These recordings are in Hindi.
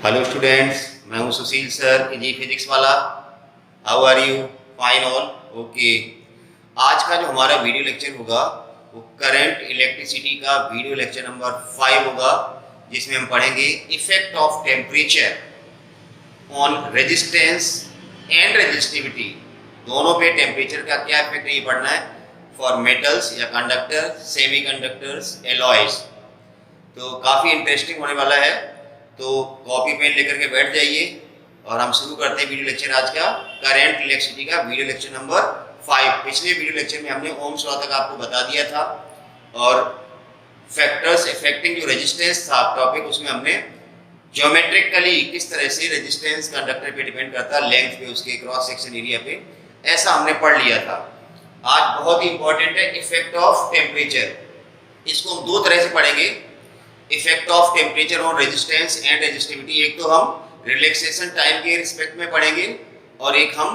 हेलो स्टूडेंट्स, मैं हूं सुशील सर, इजी फिजिक्स वाला। How are you? Fine all. Okay. आज का जो हमारा वीडियो लेक्चर होगा वो करंट इलेक्ट्रिसिटी का वीडियो लेक्चर नंबर 5 होगा, जिसमें हम पढ़ेंगे effect of temperature on resistance and resistivity. दोनों पे टेम्परेचर का क्या इफेक्ट है ये पढ़ना है, फॉर मेटल्स या कंडक्टर, सेमी कंडक्टर्स, एलॉयज। तो काफ़ी इंटरेस्टिंग होने वाला है, तो कॉपी पेन लेकर के बैठ जाइए और हम शुरू करते हैं वीडियो लेक्चर आज का करंट इलेक्ट्रिसिटी का वीडियो लेक्चर नंबर 5। पिछले वीडियो लेक्चर में हमने ओम्स लॉ तक आपको बता दिया था और फैक्टर्स अफेक्टिंग जो रेजिस्टेंस था टॉपिक, उसमें हमने ज्योमेट्रिकली किस तरह से रेजिस्टेंस कंडक्टर पे डिपेंड करता है, लेंथ पे, उसके क्रॉस सेक्शन एरिया पे, ऐसा हमने पढ़ लिया था। आज बहुत ही इंपॉर्टेंट है इफेक्ट ऑफ टेम्परेचर। इसको हम दो तरह से पढ़ेंगे, effect of temperature on resistance and resistivity. एक तो हम रिलैक्सेशन टाइम के रिस्पेक्ट में पढ़ेंगे और एक हम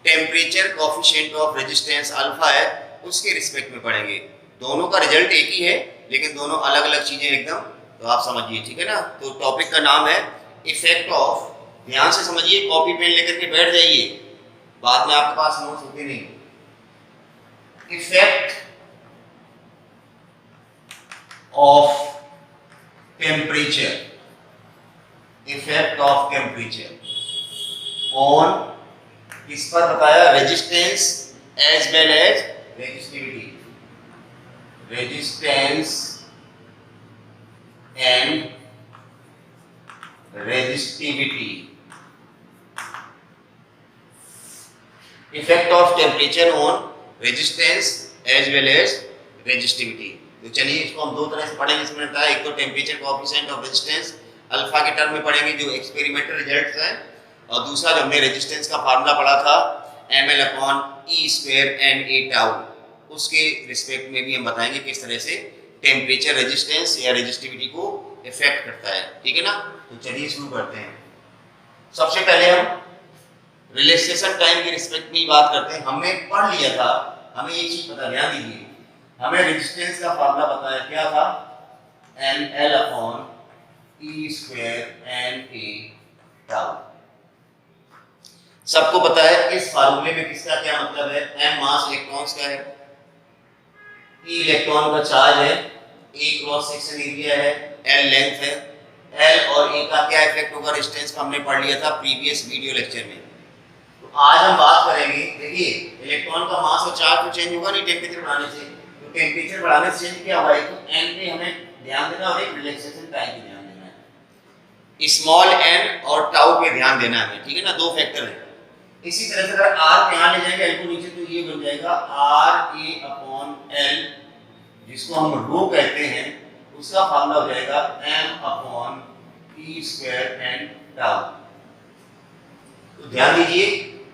temperature coefficient of resistance alpha है उसके रिस्पेक्ट में पढ़ेंगे। दोनों का रिजल्ट एक ही है लेकिन दोनों अलग अलग चीजें एकदम, तो आप समझिए, ठीक है ना। तो टॉपिक का नाम है इफेक्ट ऑफ, ध्यान से समझिए, कॉपी पेन लेकर के बैठ जाइए, बाद में आपके पास नोट्स होते नहीं। Effect of temperature, effect of temperature on किस पर बताया, resistance as well as resistivity, resistance and resistivity. Effect of temperature on resistance as well as resistivity. तो चलिए इसको हम दो तरह से पढ़ेंगे, इसमें बताया, एक तो temperature coefficient of resistance alpha के टर्म में पढ़ेंगे जो एक्सपेरिमेंटल रिजल्ट्स हैं, और दूसरा जो हमने रेजिस्टेंस का फार्मूला पढ़ा था ml/e² NA τ, उसके रिस्पेक्ट में भी हम बताएंगे किस तरह से टेम्परेचर रेजिस्टेंस या रेजिस्टिविटी को इफेक्ट करता है, ठीक है ना। तो चलिए शुरू करते हैं। सबसे पहले हम रिलैक्सेशन टाइम के रिस्पेक्ट में ही बात करते हैं। हमने पढ़ लिया था, हमें ये चीज पता, ध्यान दीजिए, हमें रेजिस्टेंस का फार्मूला बताया, क्या था, ml/e² NA τ। सबको पता है इस फार्मूले में किसका क्या मतलब है, m मास इलेक्ट्रॉन्स का है, e इलेक्ट्रॉन का चार्ज है, a क्रॉस सेक्शन एरिया है, l लेंथ है, l और a का क्या इफेक्ट होगा रेजिस्टेंस का हमने पढ़ लिया था प्रीवियस वीडियो लेक्चर में। तो आज हम बात करेंगे, देखिए इलेक्ट्रॉन का मास और चार्ज तो चेंज होगा नहीं टेम्परेचर बढ़ाने से, तो टेम्परेचर बढ़ाने से चेंज क्या होगा, तो n पे हमें ध्यान देना और एक रिलैक्सेशन टाइम पे ध्यान देना है, स्मॉल n और टाउ पे ध्यान देना है, ठीक है ना, दो फैक्टर है। इसी तरह से अगर r पे यहां ले जाएंगे l को नीचे, तो ये बन जाएगा RA/L, जिसको हम रो कहते हैं, उसका फार्मूला हो जाएगा m/e² n τ। तो ध्यान दीजिए,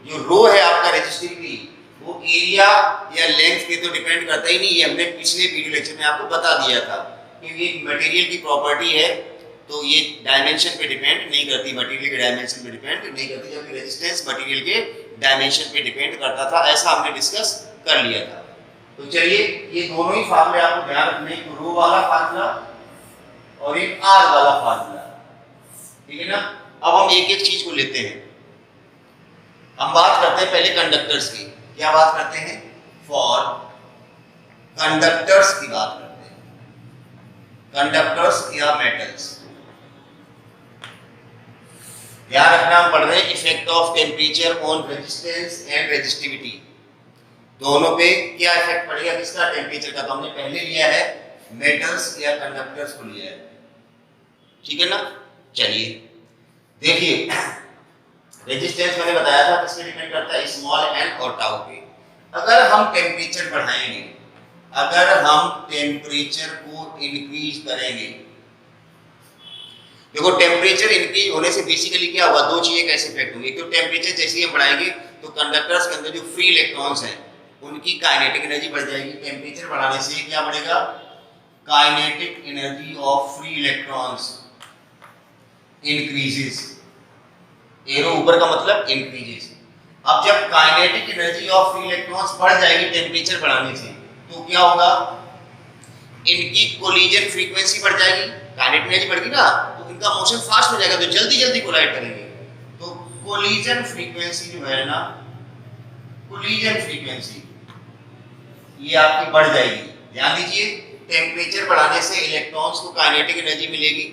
जो रो है आपका रेजिस्टिविटी, वो एरिया या लेंथ पे तो डिपेंड करता ही नहीं, ये हमने पिछले वीडियो लेक्चर में आपको बता दिया था कि ये मटेरियल की प्रॉपर्टी है, तो ये डायमेंशन पे डिपेंड नहीं करती, मटेरियल के डायमेंशन पे डिपेंड नहीं करती, जबकि रेजिस्टेंस मटेरियल के डायमेंशन पे डिपेंड करता था, ऐसा हमने डिस्कस कर लिया था। तो चलिए ये दोनों ही फार्मूले आपको ध्यान रखने, एक रो वाला फार्मूला और एक आर वाला फार्मूला, ठीक है ना। अब हम एक एक चीज को लेते हैं। हम बात करते हैं पहले कंडक्टर्स की। क्या बात करते हैं, फॉर कंडक्टर्स की बात करते हैं, कंडक्टर्स या मेटल्स। ध्यान रखना, हम पढ़ रहे हैं effect of temperature on resistance and resistivity. दोनों पे क्या इफेक्ट पड़ेगा, किसका, टेम्परेचर का। तो हमने पहले लिया है मेटल्स या कंडक्टर्स को लिया है, ठीक है ना। चलिए देखिए, रेजिस्टेंस मैंने बताया था किस पे डिपेंड करता है, स्मॉल n और टाउ पे। अगर हम टेम्परेचर बढ़ाएंगे, अगर हम टेम्परेचर को इंक्रीज करेंगे, देखो टेम्परेचर इंक्रीज होने से बेसिकली क्या होगा, दो चीजें कैसे इफेक्ट होंगी। तो टेम्परेचर जैसे ही हम बढ़ाएंगे तो कंडक्टर्स के अंदर जो फ्री इलेक्ट्रॉन्स हैं उनकी काइनेटिक एनर्जी बढ़ जाएगी। टेम्परेचर बढ़ाने से क्या बढ़ेगा, kinetic energy of free electrons increases, arrow ऊपर का मतलब इंक्रीजेस। अब जब kinetic energy of free electrons बढ़ जाएगी टेम्परेचर बढ़ाने से, तो क्या होगा, इनकी कोलिजन फ्रीक्वेंसी बढ़ जाएगी, काइनेटिक एनर्जी बढ़ गई ना, तो उनका मोशन फास्ट हो जाएगा तो जल्दी जल्दी कोलाइड करेंगे। तो कोलिजन फ्रीक्वेंसी जो है ना, कोलिजन फ्रीक्वेंसी ये आपकी बढ़ जाएगी। ध्यान दीजिए, टेम्परेचर बढ़ाने से इलेक्ट्रॉन्स को काइनेटिक एनर्जी मिलेगी,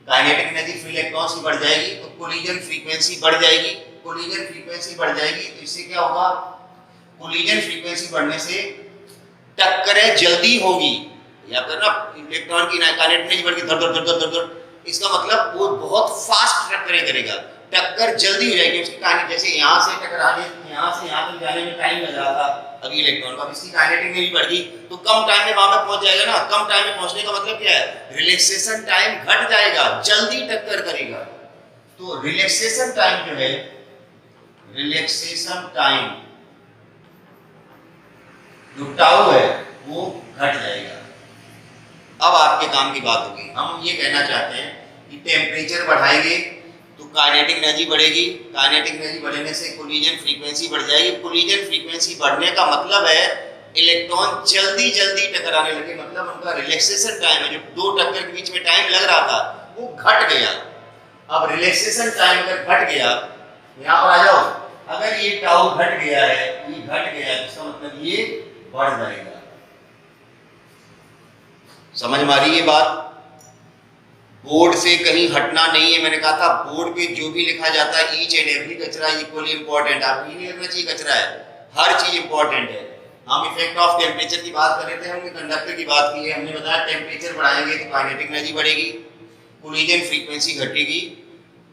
काइनेटिक एनर्जी फ्री इलेक्ट्रॉन्स की बढ़ जाएगी तो कोलिजन फ्रीक्वेंसी बढ़ जाएगी। कोलिजन फ्रीक्वेंसी बढ़ जाएगी तो इससे क्या होगा, कोलिजन फ्रीक्वेंसी बढ़ने से टक्करें जल्दी होगी, या फिर ना इलेक्ट्रॉन की काइनेटिक एनर्जी बढ़ के धड़ धड़ धड़ धड़ धड़, इसका मतलब वो बहुत फास्ट टक्करें करेगा, टक्कर जल्दी हो जाएगी उसकी काइनेटिक, जैसे यहाँ से टकराने यहाँ से यहाँ तक जाने में टाइम लग रहा था अभी इलेक्ट्रॉन का, इसकी काइनेटिक एनर्जी बढ़ गई तो कम टाइम में वहां पे पहुंच जाएगा ना। कम टाइम में पहुंचने का मतलब क्या है, रिलैक्सेशन टाइम घट जाएगा, जल्दी टक्कर करेगा। तो रिलैक्सेशन टाइम जो है, रिलैक्सेशन टाइम जो टाउ है वो घट जाएगा। अब आपके काम की बात होगी, हम ये कहना चाहते हैं कि टेम्परेचर बढ़ाएंगे तो काइनेटिक एनर्जी बढ़ेगी, काइनेटिक एनर्जी बढ़ने से कोलिजन फ्रीक्वेंसी बढ़ जाएगी। कोलिजन फ्रीक्वेंसी बढ़ने का मतलब है इलेक्ट्रॉन जल्दी जल्दी टकराने लगे, मतलब उनका रिलैक्सेशन टाइम है, जो दो टक्कर के बीच में टाइम लग रहा था वो घट गया। अब रिलैक्सेशन टाइम अगर घट गया, यहाँ पर आ जाओ, अगर ये टाउ घट गया है, ये घट गया है, इसका मतलब ये बढ़ जाएगा। समझ में आ रही है बात? बोर्ड से कहीं हटना नहीं है। मैंने कहा था बोर्ड पे जो भी लिखा जाता है ईच एंड एवरी कचरा इक्वली इंपॉर्टेंट, आपको ये नहीं लगना चाहिए कचरा है, हर चीज इंपॉर्टेंट है। हम इफेक्ट ऑफ टेम्परेचर की बात कर रहे थे, हमने कंडक्टर की बात की है, हमने बताया टेम्परेचर बढ़ाएंगे तो काइनेटिक एनर्जी बढ़ेगी, कोलिजन फ्रीक्वेंसी घटेगी,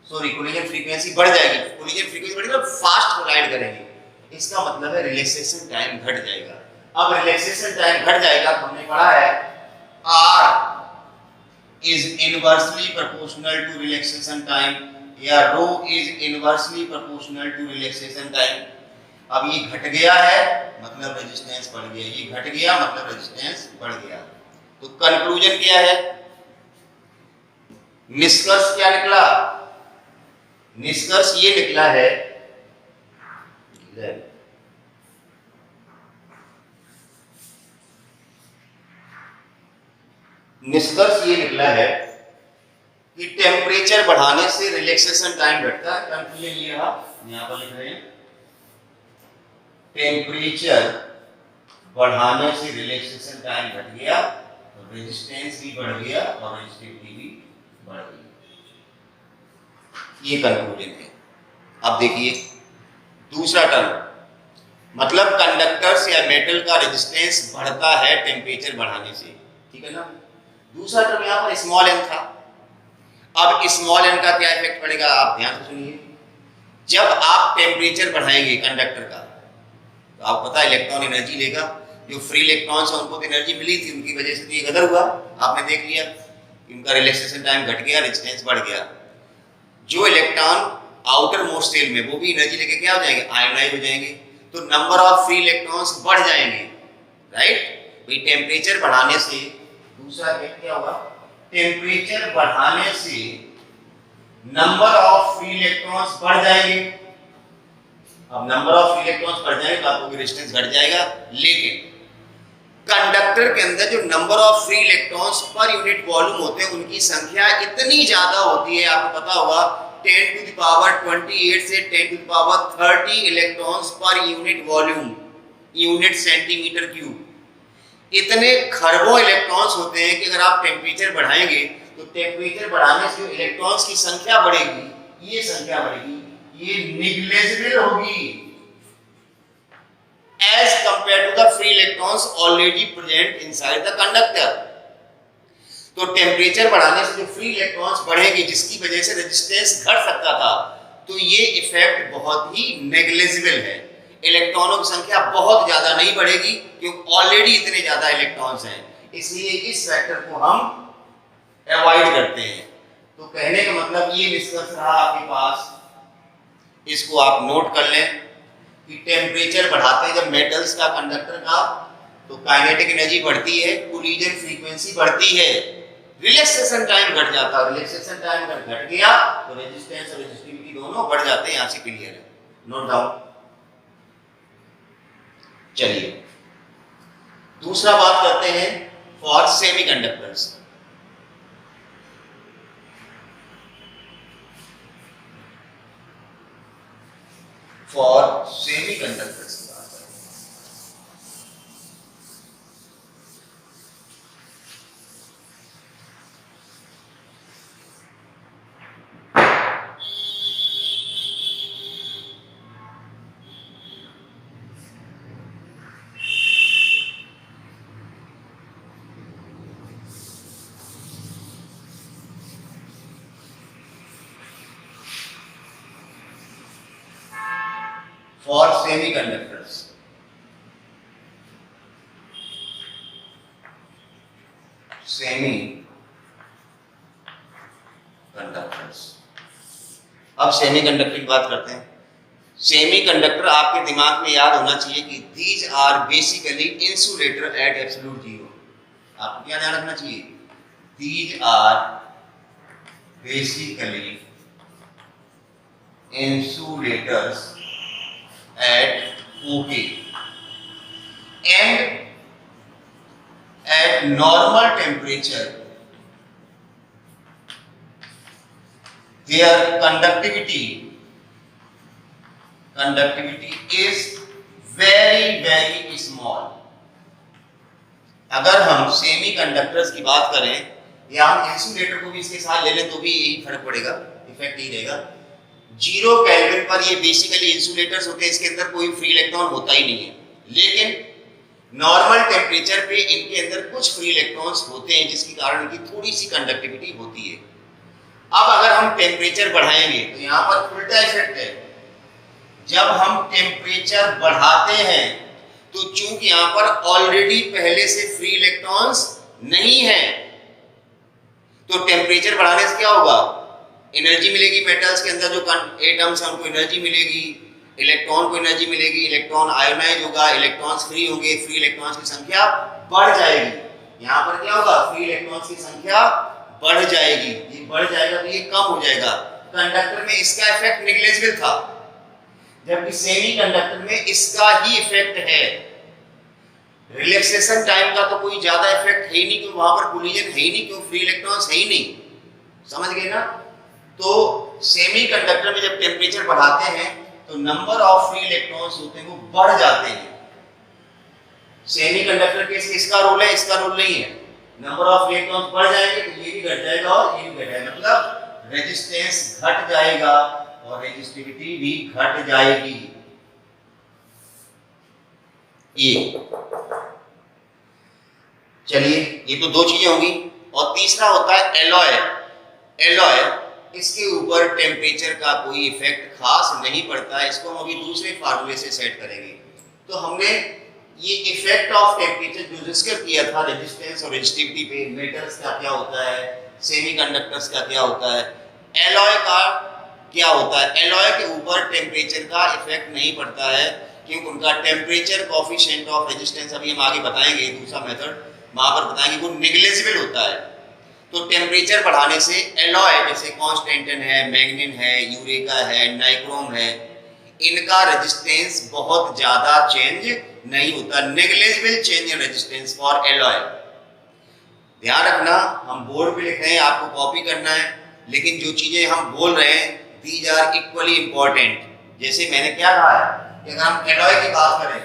सॉरी कोलिजन फ्रीक्वेंसी बढ़ जाएगी, कोलिजन फ्रीक्वेंसी बढ़ेगी तो फास्ट कोलाइड करेंगे, इसका मतलब है रिलैक्सेशन टाइम घट जाएगा। अब रिलैक्सेशन टाइम घट जाएगा तो हमने पढ़ा है R is inversely proportional to relaxation time या rho is inversely proportional to relaxation time। अब ये घट गया है मतलब रेजिस्टेंस बढ़ गया, ये घट गया मतलब रेजिस्टेंस बढ़ गया। तो कंक्लूजन क्या है, निष्कर्ष क्या निकला? निष्कर्ष ये निकला है, निष्कर्ष ये निकला है कि टेम्परेचर बढ़ाने से रिलैक्सेशन टाइम घटता है। कंक्लूजन ये रहा, यहां पर लिख रहे हैं, टेम्परेचर बढ़ाने से रिलैक्सेशन टाइम घट गया, रेजिस्टेंस भी बढ़ गया और रेजिस्टिविटी भी बढ़ गई। ये कंक्लूजन है। अब देखिए दूसरा टर्म, मतलब कंडक्टर्स या मेटल का रेजिस्टेंस बढ़ता है टेम्परेचर बढ़ाने से, ठीक है ना। दूसरा टर्म यहाँ पर स्मॉल एन था। अब स्मॉल एन का क्या इफेक्ट पड़ेगा, आप ध्यान से सुनिए। जब आप टेम्परेचर बढ़ाएंगे कंडक्टर का तो आपको पता है इलेक्ट्रॉन एनर्जी लेगा, जो फ्री इलेक्ट्रॉन्स हैं उनको तो एनर्जी मिली थी, उनकी वजह से तो ये गदर हुआ, आपने देख लिया, इनका रिलैक्सेशन टाइम घट गया, रेजिस्टेंस बढ़ गया। जो इलेक्ट्रॉन आउटर मोस्ट शेल में, वो भी एनर्जी लेके क्या हो जाएंगे, आयोनाइज हो जाएंगे, तो नंबर ऑफ फ्री इलेक्ट्रॉन्स बढ़ जाएंगे, राइट। भाई टेम्परेचर बढ़ाने से दूसरा इफेक्ट क्या होगा, टेम्परेचर बढ़ाने से नंबर ऑफ फ्री इलेक्ट्रॉन्स बढ़ जाएंगे। अब नंबर ऑफ फ्री इलेक्ट्रॉन्स बढ़ जाएंगे तो आपको रेजिस्टेंस घट जाएगा, लेकिन कंडक्टर के अंदर जो नंबर ऑफ फ्री इलेक्ट्रॉन्स पर यूनिट वॉल्यूम होते हैं उनकी संख्या इतनी ज्यादा होती है, आपको पता होगा 10 टू द पावर 28 से 10 टू द पावर 30 इलेक्ट्रॉन्स पर unit volume, unit centimetre cube. इतने खरबों इलेक्ट्रॉन्स होते हैं कि अगर आप टेम्परेचर बढ़ाएंगे तो टेम्परेचर बढ़ाने से जो इलेक्ट्रॉन्स की संख्या बढ़ेगी, ये संख्या बढ़ेगी, ये निग्लेजिबल होगी as compared to the free electrons already present inside the conductor। तो टेम्परेचर बढ़ाने से जो फ्री इलेक्ट्रॉन्स बढ़ेंगे जिसकी वजह से रेजिस्टेंस घट सकता था, तो ये इफेक्ट बहुत ही नेग्लिजिबल है। इलेक्ट्रॉनों की संख्या बहुत ज्यादा नहीं बढ़ेगी क्योंकि ऑलरेडी इतने ज्यादा इलेक्ट्रॉन्स हैं, इसलिए इस फैक्टर को हम अवॉइड करते हैं। तो कहने का मतलब ये निष्कर्ष रहा आपके पास, इसको आप नोट कर लें कि टेम्परेचर बढ़ाते हैं जब मेटल्स का, कंडक्टर का, तो काइनेटिक एनर्जी बढ़ती है, कोलिजन फ्रीक्वेंसी बढ़ती है, रिलैक्सेशन टाइम घट जाता है। रिलैक्सेशन टाइम अगर घट गया तो रेजिस्टेंस और रेजिस्टिविटी दोनों बढ़ जाते हैं। यहां से क्लियर है, नोट डाउन। चलिए दूसरा बात करते हैं फॉर सेमीकंडक्टर्स। फॉर सेमीकंडक्टर्स की बात करें, फॉर सेमीकंडक्टर्स, सेमी कंडक्टर्स। अब सेमीकंडक्टर की बात करते हैं। सेमीकंडक्टर आपके दिमाग में याद होना चाहिए कि these are basically insulator at absolute zero. आपको क्या ध्यान रखना चाहिए? These are basically insulators at OK and at normal temperature their conductivity is very small। अगर हम सेमी कंडक्टर्स की बात करें या हम इंसुलेटर को भी इसके साथ ले लें तो भी यही फर्क पड़ेगा, इफेक्ट यही रहेगा। 0 केल्विन पर ये बेसिकली इंसुलेटर्स होते हैं, इसके अंदर कोई फ्री इलेक्ट्रॉन होता ही नहीं है। लेकिन नॉर्मल टेम्परेचर पे इनके अंदर कुछ फ्री इलेक्ट्रॉन्स होते हैं जिसके कारण इनकी थोड़ी सी कंडक्टिविटी होती है। अब अगर हम टेम्परेचर बढ़ाएंगे तो यहाँ पर उल्टा इफेक्ट है। जब हम टेम्परेचर बढ़ाते हैं तो चूंकि यहाँ पर ऑलरेडी पहले से फ्री इलेक्ट्रॉन्स नहीं है, तो टेम्परेचर बढ़ाने से क्या होगा? एनर्जी मिलेगी मेटल्स के अंदर, जो एटम्स हैं उनको एनर्जी मिलेगी, इलेक्ट्रॉन को एनर्जी मिलेगी, इलेक्ट्रॉन आयोनाइज होगा, इलेक्ट्रॉन्स फ्री होंगे, फ्री इलेक्ट्रॉन्स की संख्या बढ़ जाएगी। यहाँ पर क्या होगा? फ्री इलेक्ट्रॉन्स की संख्या बढ़ जाएगी। ये बढ़ जाएगा तो ये कम हो जाएगा। कंडक्टर में इसका इफेक्ट नेग्लिजिबल था, जबकि सेमी कंडक्टर में इसका ही इफेक्ट है। रिलैक्सेशन टाइम का तो कोई ज्यादा इफेक्ट है ही नहीं, क्योंकि वहां पर कोलिजन है ही नहीं, क्योंकि फ्री इलेक्ट्रॉन्स है ही नहीं। समझ गए ना? तो सेमी कंडक्टर में जब टेम्परेचर बढ़ाते हैं तो नंबर ऑफ फ्री इलेक्ट्रॉन्स होते हैं वो बढ़ जाते हैं। सेमी कंडक्टर के इसका रोल है, इसका रोल नहीं है। नंबर ऑफ फ्री इलेक्ट्रॉन्स बढ़ जाएंगे तो ये भी घट जाएगा और ये भी घट जाएगा, मतलब रेजिस्टेंस घट जाएगा और रेजिस्टिविटी भी घट जाएगी। ये चलिए, ये तो 2 चीजें होंगी। और तीसरा होता है एलॉय। एलॉय, इसके ऊपर टेम्परेचर का कोई इफेक्ट खास नहीं पड़ता है। इसको हम अभी दूसरे फार्मूले से सेट करेंगे। तो हमने ये इफेक्ट ऑफ टेम्परेचर जो डिस्कस किया था रेजिस्टेंस और रेजिस्टिविटी पे, मेटल्स का क्या होता है, सेमीकंडक्टर्स का क्या होता है, एलॉय का क्या होता है। एलॉय के ऊपर टेम्परेचर का इफेक्ट नहीं पड़ता है, क्योंकि उनका टेम्परेचर कोएफिशिएंट ऑफ रेजिस्टेंस, अभी हम आगे बताएंगे दूसरा मेथड वहां पर बताएंगे, वो नेग्लिजिबल होता है। तो टेम्परेचर बढ़ाने से एलॉय जैसे कॉन्स्टेंटन है, मैग्नीन है, यूरेका है, नाइक्रोम है, इनका रेजिस्टेंस बहुत ज्यादा चेंज नहीं होता। Negligible change in resistance for alloy. ध्यान रखना, हम बोर्ड पे लिख रहे हैं, आपको कॉपी करना है, लेकिन जो चीजें हम बोल रहे हैं दीज आर इक्वली इंपॉर्टेंट। जैसे मैंने क्या कहा है कि अगर हम एलॉय की बात करें,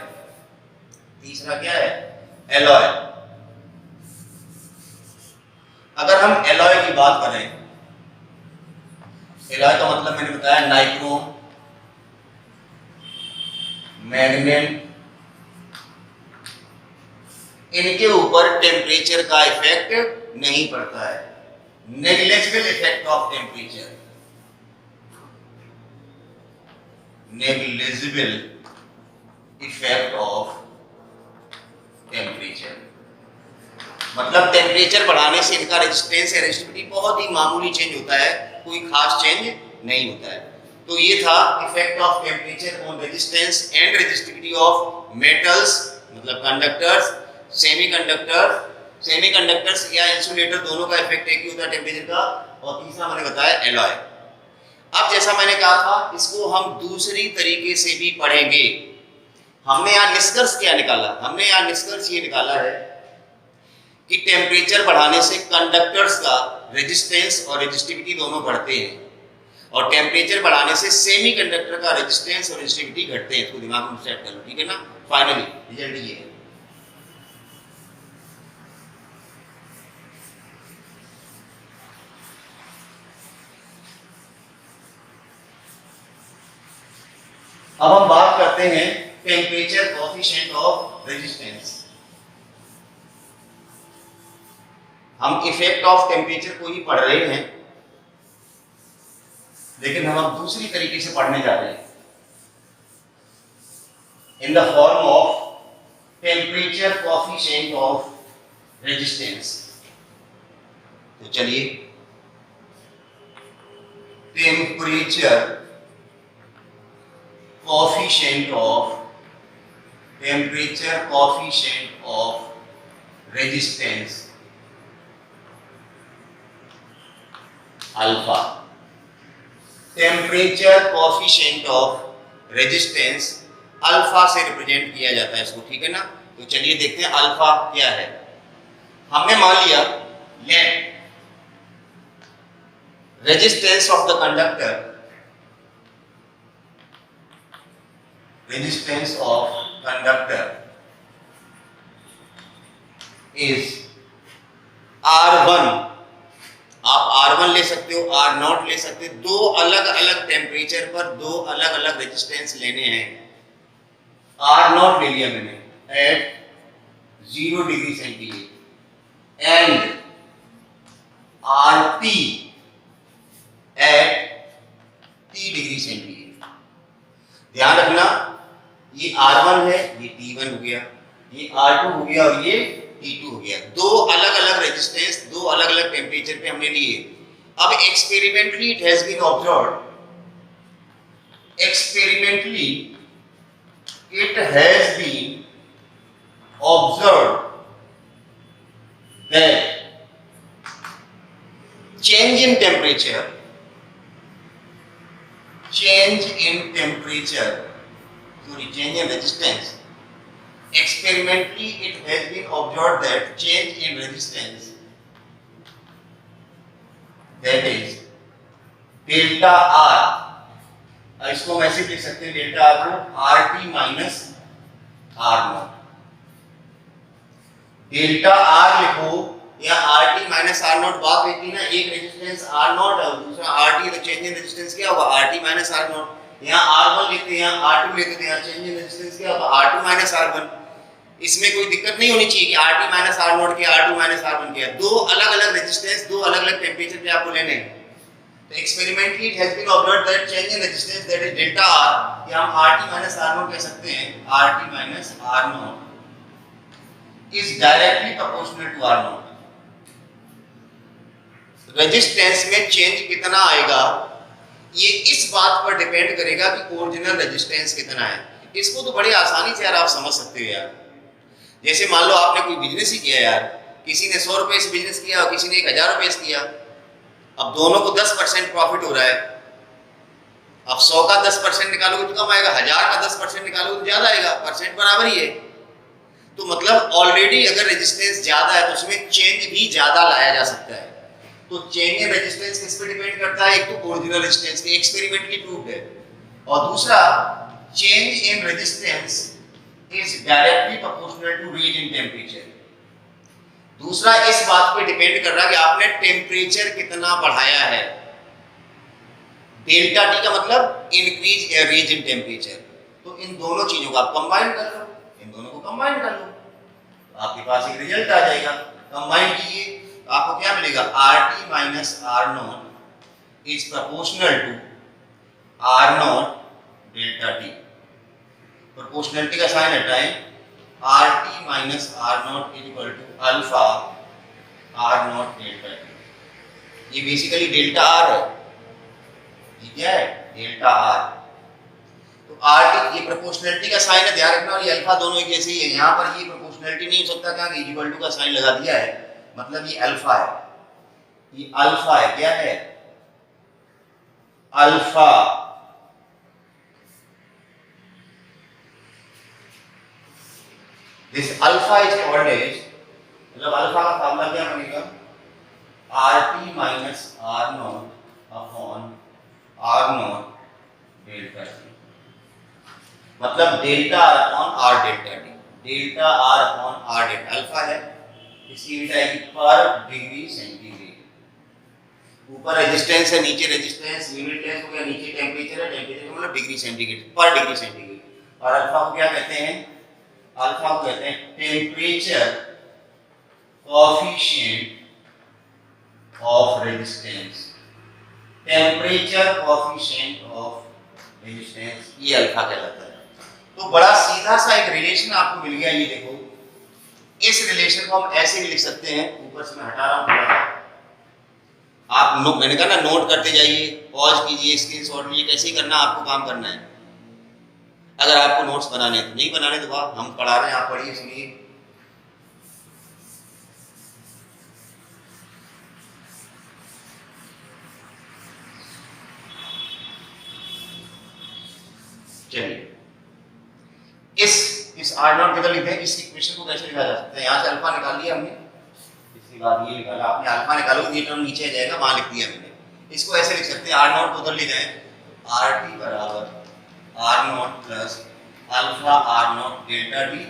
तीसरा क्या है? एलॉय। अगर हम एलॉय की बात करें, एलॉय का मतलब मैंने बताया नाइक्रोम, मैग्नीन, इनके ऊपर टेम्परेचर का इफेक्ट नहीं पड़ता है। Negligible effect of temperature, negligible effect of temperature, मतलब टेम्परेचर बढ़ाने से इनका रेजिस्टेंस या रेजिस्टिविटी बहुत ही मामूली चेंज होता है, कोई खास चेंज नहीं होता है। तो ये था effect of temperature on resistance and resistivity of metals, मतलब कंडक्टर्स, सेमीकंडक्टर्स या इंसुलेटर, दोनों का इफेक्ट एक ही होता है टेम्परेचर का। और तीसरा मैंने बताया एलॉय। अब जैसा मैंने कहा था, इसको हम दूसरी तरीके से भी पढ़ेंगे। हमने यहाँ निष्कर्ष क्या निकाला? हमने यहाँ निष्कर्ष ये निकाला है कि टेम्परेचर बढ़ाने से कंडक्टर्स का रेजिस्टेंस और रेजिस्टिविटी दोनों बढ़ते हैं। और टेम्परेचर बढ़ाने से सेमीकंडक्टर का रेजिस्टेंस और रेजिस्टिविटी घटते हैं। इसको दिमाग में सेट कर लो, ठीक है ना। फाइनली रिजल्ट ये है। अब हम बात करते हैं टेम्परेचर कोएफिशिएंट ऑफ रेजिस्टेंस। हम इफेक्ट ऑफ टेम्परेचर को ही पढ़ रहे हैं, लेकिन हम अब दूसरी तरीके से पढ़ने जा रहे हैं, in the form of temperature coefficient of resistance. तो चलिए, temperature coefficient of resistance alpha. Temperature coefficient of resistance alpha से रिप्रेजेंट किया जाता है इसको, ठीक है ना। तो चलिए देखते हैं अल्फा क्या है। हमने मान लिया let resistance of the conductor, resistance of conductor is R1। आप R1 ले सकते हो, R0 ले सकते हो। दो अलग अलग टेम्परेचर पर दो अलग अलग रेजिस्टेंस लेने हैं। R0 ले लिया मैंने at 0 degree centigrade and RT at T degree centigrade. ध्यान रखना, ये R1 है, ये T1 हो गया, ये R2 हो गया और ये T2 हो गया। दो अलग अलग रेजिस्टेंस दो अलग अलग टेम्परेचर पे हमने लिए। अब experimentally it has been observed, experimentally it has been observed that change in temperature, change in resistance. Experimentally, it has been observed that change in resistance, that is delta R, इसको हम ऐसे लिख सकते हैं डेल्टा R को RT minus R0। Delta R लिखो या RT माइनस R0, बात होती ना, एक रेजिस्टेंस R0 और दूसरा RT, तो चेंज इन रेजिस्टेंस क्या होगा RT माइनस R0। यहाँ R1 लेते हैं, यहाँ R2 लेते हैं, यहाँ चेंज इन रेजिस्टेंस क्या होगा R2 माइनस R1। इसमें कोई दिक्कत नहीं होनी चाहिए कि RT माइनस R0 क्या R2 माइनस R1 क्या। दो अलग अलग रेजिस्टेंस दो अलग अलग टेम्परेचर पे आपको लेने हैं। तो experimentally it has been observed that change in resistance that is delta R, या हम RT माइनस R0 कह सकते हैं, RT minus R0 is directly proportional to R0। Resistance में चेंज कितना आएगा ये इस बात पर डिपेंड करेगा कि ओरिजिनल रेजिस्टेंस कितना है। इसको तो बड़ी आसानी से यार आप समझ सकते हो यार। जैसे मान लो आपने कोई बिजनेस ही किया यार, किसी ने 100 रुपए से बिजनेस किया और किसी ने 1000 रुपए से किया। अब दोनों को 10% प्रॉफिट हो रहा है। अब 100 का 10% निकालोगे तो कम आएगा, 1000 का 10% निकालोगे तो ज्यादा आएगा, परसेंट बराबर ही है। तो मतलब ऑलरेडी अगर रेजिस्टेंस ज्यादा है तो उसमें चेंज भी ज्यादा लाया जा सकता है। तो चेंज इन रेजिस्टेंस किस पे डिपेंड करता है, एक तो ओरिजिनल रेजिस्टेंस पे, एक्सपेरिमेंटली प्रूव्ड है, और दूसरा change in resistance is directly proportional to range in temperature. दूसरा इस बात पे डिपेंड कर रहा है कि आपने टेम्परेचर कितना बढ़ाया है। डेल्टा टी का मतलब इंक्रीज या रेंज इन टेम्परेचर। तो इन दोनों चीजों को आप कंबाइन कर लो, इन दोनों को कंबाइन कर लो, आपके पास एक रिजल्ट आ जाएगा। कंबाइन कीजिए, आपको क्या मिलेगा, RT minus R0 is proportional to R0 delta T. Proportionality का साइन हटाएं, RT minus R0 is equal to alpha R0 delta T. ये बेसिकली डेल्टा R है, ये क्या है, डेल्टा R। तो RT ये प्रोपोर्शनलिटी का साइन है, ध्यान रखना, और ये अल्फा दोनों एक जैसे ही है। यहाँ पर ये प्रोपोर्शनलिटी नहीं हो सकता, क्या इक्वल टू का साइन लगा दिया है, मतलब ये अल्फा है, ये अल्फा है, क्या है, अल्फा। This alpha is called as, मतलब अल्फा का फॉर्मूला क्या बनेगा, RT minus R0 upon R naught delta T, मतलब delta R upon R delta T, delta R upon R delta, alpha है इसकी यूनिट आएगी पर डिग्री सेंटीग्रेड, ऊपर रेजिस्टेंस है नीचे रेजिस्टेंस, यूनिट लेंथ हो गया, नीचे टेम्परेचर है, टेम्परेचर का मतलब डिग्री सेंटीग्रेड, पर डिग्री सेंटीग्रेड, और अल्फा को क्या कहते हैं, अल्फा को कहते हैं temperature coefficient of resistance, temperature coefficient of resistance, ये अल्फा कहलाता है। तो बड़ा सीधा सा एक रिलेशन आपको मिल गया, ये देखो, इस रिलेशन को हम ऐसे भी लिख सकते हैं, ऊपर से मैं हटा रहा हूं, आप मैंने कहा ना नोट करते जाइए, पॉज कीजिए, स्क्रीनशॉट लीजिए, कैसे ही करना आपको काम करना है। अगर आपको नोट्स बनाने हैं तो नहीं बनाने तो आप, हम पढ़ा रहे हैं, आप पढ़िए सुनिए। चलिए इस आर नॉट किधर लिखते हैं, इस इक्वेशन को कैसे लिखा जा सकता है, यहाँ से अल्फा निकाल लिया हमने, इसके बाद ये निकाला आपने, अल्फा निकालोगे ये टर्म नीचे आ जाएगा, वहां लिख दिया मैंने, इसको ऐसे लिख सकते हैं, आर नॉट को उधर लिख हैं, आर टी बराबर R naught plus alpha R naught delta T,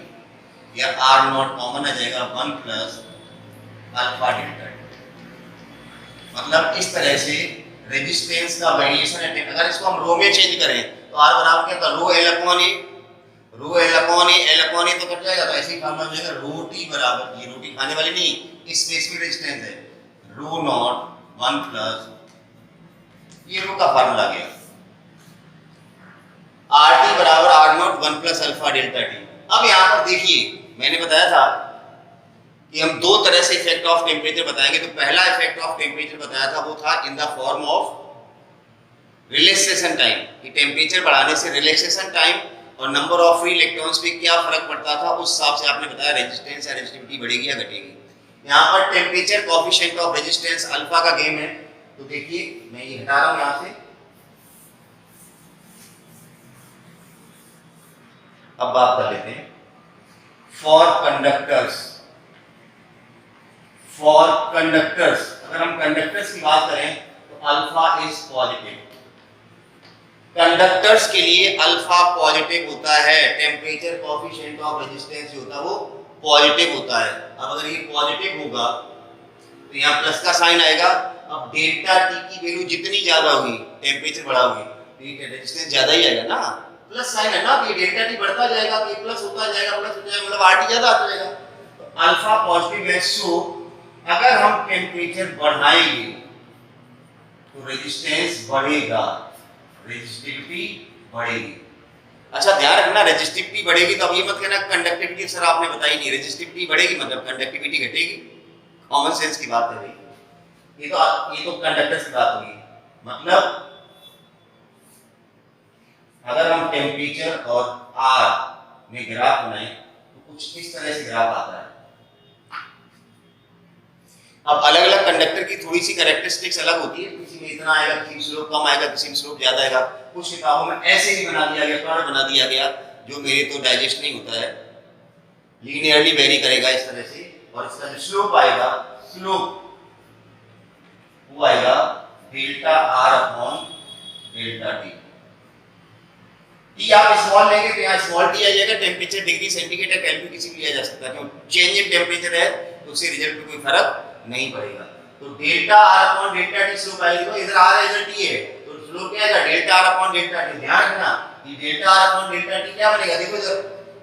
या आर नॉट कॉमन आ जाएगा 1 प्लस अल्फा डेल्टा टी, मतलब इस तरह से रेजिस्टेंस का वेरिएशन है। अगर इसको हम रो में चेंज करें तो आर बराबर क्या था, रो एल अपॉन ए, रो एल अपॉन ए, एल अपॉन ए तो कट जाएगा, तो ऐसे ही फॉर्मूला हो जाएगा, रो टी बराबर, ये रोटी खाने वाली नहीं, इस स्पेसिफिक रेजिस्टेंस है, रो नॉट 1 प्लस, ये रो का फार्मूला गया, आर टी बराबर R naught 1 plus alpha delta T. अब यहां पर देखिए मैंने बताया था कि हम दो तरह से इफेक्ट ऑफ टेम्परेचर बताएंगे, तो पहला इफेक्ट ऑफ टेम्परेचर बताया था वो था in the form of relaxation time, कि टेम्परेचर बढ़ाने से रिलैक्सेशन टाइम और नंबर ऑफ फ्री इलेक्ट्रॉन्स पे क्या फर्क पड़ता था, उस हिसाब से आपने बताया रेजिस्टेंस या रेजिस्टिविटी बढ़ेगी या घटेगी। यहाँ पर temperature coefficient of resistance alpha का गेम है, तो देखिए मैं ये हटा रहा हूं यहां से, अब बात कर लेते हैं फॉर कंडक्टर्स, फॉर कंडक्टर्स, अगर हम कंडक्टर्स की बात करें तो अल्फा इज पॉजिटिव, कंडक्टर्स के लिए अल्फा पॉजिटिव होता है, टेम्परेचर कोएफिशिएंट ऑफ रेजिस्टेंस जो होता है वो पॉजिटिव होता है। अब अगर ये पॉजिटिव होगा तो यहाँ प्लस का साइन आएगा, अब डेल्टा टी की वैल्यू जितनी ज्यादा होगी, टेम्परेचर बढ़ा होगी तो ये रेजिस्टेंस ज्यादा ही आएगा ना, प्लस साइन है ना, तो ये डेल्टा टी बढ़ता जाएगा तो ये प्लस होता जाएगा, प्लस हो जाएगा, मतलब आर टी ज्यादा आता जाएगा, तो अल्फा पॉजिटिव है। सो अगर हम टेम्परेचर बढ़ाएंगे तो रेजिस्टेंस बढ़ेगा, रेजिस्टिविटी बढ़ेगी। अच्छा ध्यान रखना, रेजिस्टिविटी बढ़ेगी तो अब ये मत कहना कंडक्टिविटी सर आपने बताई नहीं, रेजिस्टिविटी बढ़ेगी मतलब कंडक्टिविटी घटेगी, कॉमन सेंस की बात है भाई, ये तो कंडक्टर्स की बात होगी। मतलब अगर हम टेम्परेचर और आर में ग्राफ बनाएं तो कुछ इस तरह से ग्राफ आता है। अब अलग अलग कंडक्टर की थोड़ी सी कैरेक्टरिस्टिक्स अलग होती है, किसी में इतना आएगा, किसी में स्लोप कम आएगा, किसी में स्लोप ज्यादा आएगा, कुछ किताबों में ऐसे ही बना दिया गया, कर्व बना दिया गया, जो मेरे तो डाइजेस्ट नहीं होता है, लीनियरली वेरी करेगा इस तरह से, और इसका जो स्लोप आएगा, स्लोप वो आएगा delta R upon delta T. T आप स्मॉल लेंगे तो यहाँ स्मॉल टी आ जाएगा, टेम्परेचर डिग्री सेंटीग्रेड या केल्विन किसी भी लिया जा सकता है, क्यों चेंज इन टेम्परेचर है तो उससे रिजल्ट पे कोई फर्क नहीं पड़ेगा। तो delta R upon delta T slope आएगी, तो इधर आर है इधर टी है, तो स्लोप क्या आएगा delta R upon delta T. ध्यान रखना ये delta R upon delta T क्या बनेगा, देखो इधर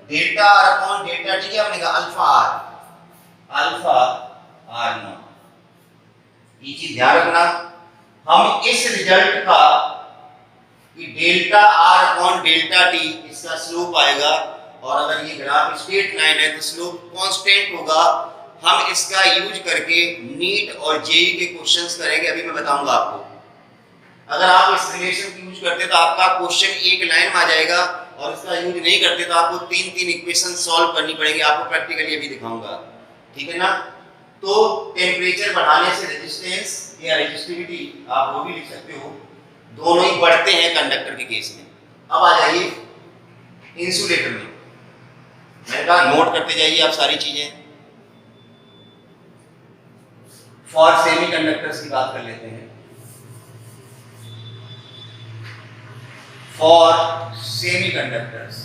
delta R upon delta T क्या बनेगा, अल्फा आर नॉट। ये चीज ध्यान रखना, हम इस रिजल्ट का कि delta R upon delta T इसका स्लोप आएगा, और अगर ये ग्राफ स्ट्रेट लाइन है तो स्लोप कांस्टेंट होगा। हम इसका यूज करके नीट और जेई के क्वेश्चंस करेंगे, अभी मैं बताऊंगा आपको। अगर आप इस रिलेशन को यूज करते तो आपका क्वेश्चन एक लाइन में आ जाएगा, और इसका यूज नहीं करते तो आपको तीन तीन इक्वेशन सॉल्व करनी पड़ेगी, आपको प्रैक्टिकली अभी दिखाऊंगा, ठीक है ना। तो टेम्परेचर बढ़ाने से रेजिस्टेंस या रेजिस्टिविटी आप वो भी लिख सकते हो, दोनों ही बढ़ते हैं कंडक्टर के केस में। अब आ जाइए इंसुलेटर में, मैंने कहा नोट करते जाइए आप सारी चीजें। फॉर सेमीकंडक्टर्स की बात कर लेते हैं। For semiconductors,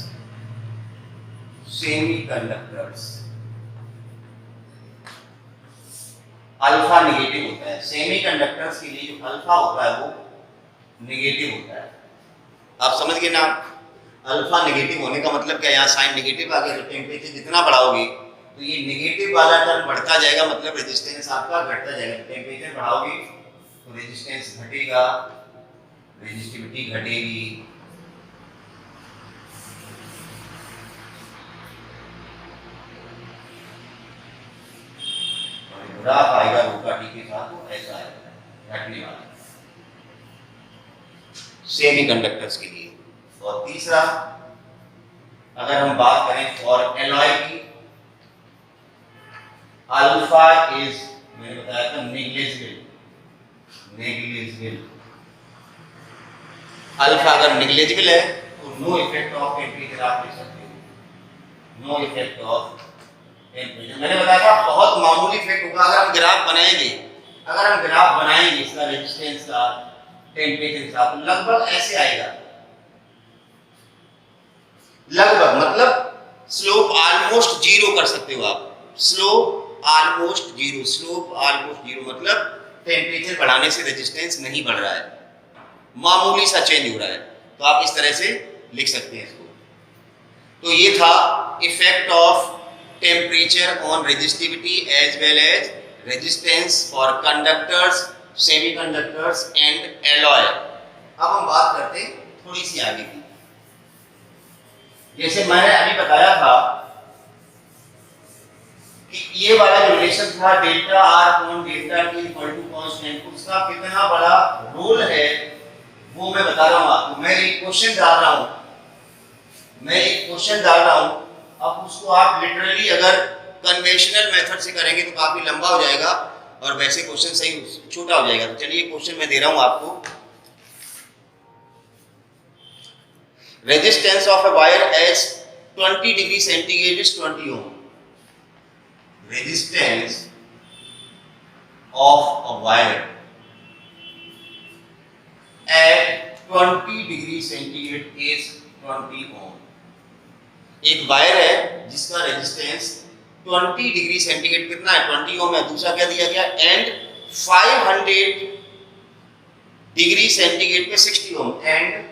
semiconductors alpha negative होता है। सेमीकंडक्टर्स के लिए जो अल्फा होता है वो नेगेटिव होता है। आप समझ गए ना? अल्फा नेगेटिव होने का मतलब क्या, यहाँ साइन नेगेटिव आ गया, तो टेम्परेचर जितना बढ़ाओगे तो ये नेगेटिव वाला टर्म बढ़ता जाएगा, मतलब रेजिस्टेंस आपका घटता जाएगा। टेम्परेचर बढ़ाओगे तो रेजिस्टेंस घटेगा, रेजिस्टिविटी घटेगी। ग्राफ आएगा रो का टी के साथ, तो ऐसा आएगा घटने वाला सेमीकंडक्टर्स के लिए। और तीसरा, अगर हम बात करें फॉर एलॉय की, अल्फा इज, मैंने बताया था नेग्लिजिबल, नेग्लिजिबल। अल्फा अगर नेग्लिजिबल है तो नो इफेक्ट ऑफ टेम्परेचर आप ले सकते हो, नो इफेक्ट ऑफ टेम्परेचर। मैंने बताया था बहुत मामूली इफेक्ट होगा अगर हम ग्राफ बनाएंगे, अगर हम ग्राफ बनाएंगे इसका रेजिस्टेंस का, टेम्परेचर का, तो लगभग ऐसे आएगा, लगभग मतलब स्लोप ऑलमोस्ट जीरो कर सकते हो आप, slope almost zero, slope almost zero मतलब टेम्परेचर बढ़ाने से रेजिस्टेंस नहीं बढ़ रहा है, मामूली सा चेंज हो रहा है। तो आप इस तरह से लिख सकते हैं इसको। तो ये था effect of temperature on resistivity as well as resistance for conductors, semiconductors and alloy. अब हम बात करते हैं थोड़ी सी आगे की। जैसे मैंने अभी बताया था कि ये वाला जो रिलेशन था delta R upon delta T equal to constant, उसका कितना बड़ा रोल है वो मैं बता रहा हूं आपको। मैं एक क्वेश्चन डाल रहा हूं, मैं एक क्वेश्चन डाल रहा हूं, अब उसको आप लिटरली अगर कन्वेंशनल मेथड से करेंगे तो काफी लंबा हो जाएगा और वैसे क्वेश्चन सही छोटा हो जाएगा। तो चलिए क्वेश्चन मैं दे रहा हूं आपको। Resistance of a wire as 20 degree centigrade is 20 ohm. Resistance of a wire at 20 degree centigrade is 20 ohm. एक वायर है जिसका रेजिस्टेंस 20 डिग्री सेंटीग्रेड कितना है, 20 ओम है। दूसरा क्या दिया गया, एंड 500 डिग्री सेंटीग्रेड पे 60 ohm, and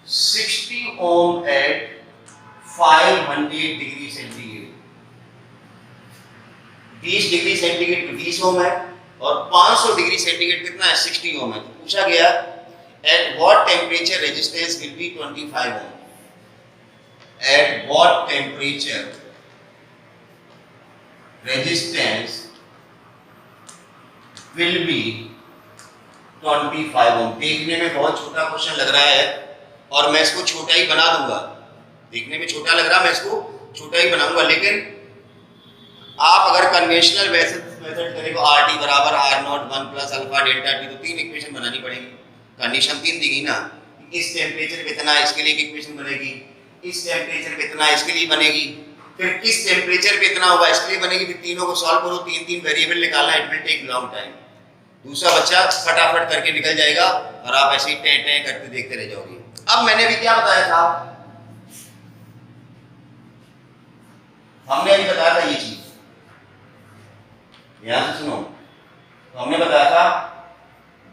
60 ohm at 500 degree centigrade. 20 degree centigrade पे 20 ओम है और 500 डिग्री सेंटीग्रेड कितना है, 60 ओम है। तो पूछा गया at what temperature resistance will be 25 ohm. At what temperature resistance will be 25 ohm. देखने में बहुत छोटा क्वेश्चन लग रहा है और मैं इसको छोटा ही बना दूंगा। देखने में छोटा लग रहा है, मैं इसको छोटा ही बनाऊंगा, लेकिन आप अगर कन्वेंशनल मेथड करें तो आर टी बराबर R naught 1 plus alpha delta T, तो 3 इक्वेशन बनानी पड़ेगी। कंडीशन 3 दी गई ना, इस टेम्परेचर पे इतना, इसके लिए एक इक्वेशन बनेगी, इस टेम्परेचर पे इतना, इसके लिए बनेगी, फिर किस टेम्परेचर पे इतना होगा इसके लिए बनेगी। फिर तीनों को सॉल्व करो, 3 वेरिएबल निकालना, it will take long time. दूसरा बच्चा फटाफट करके निकल जाएगा और आप ऐसे ही टे टे करके देखते रह जाओगे। अब मैंने भी क्या बताया था, हमने अभी बताया था ये चीज, ध्यान से सुनो। तो हमने बताया था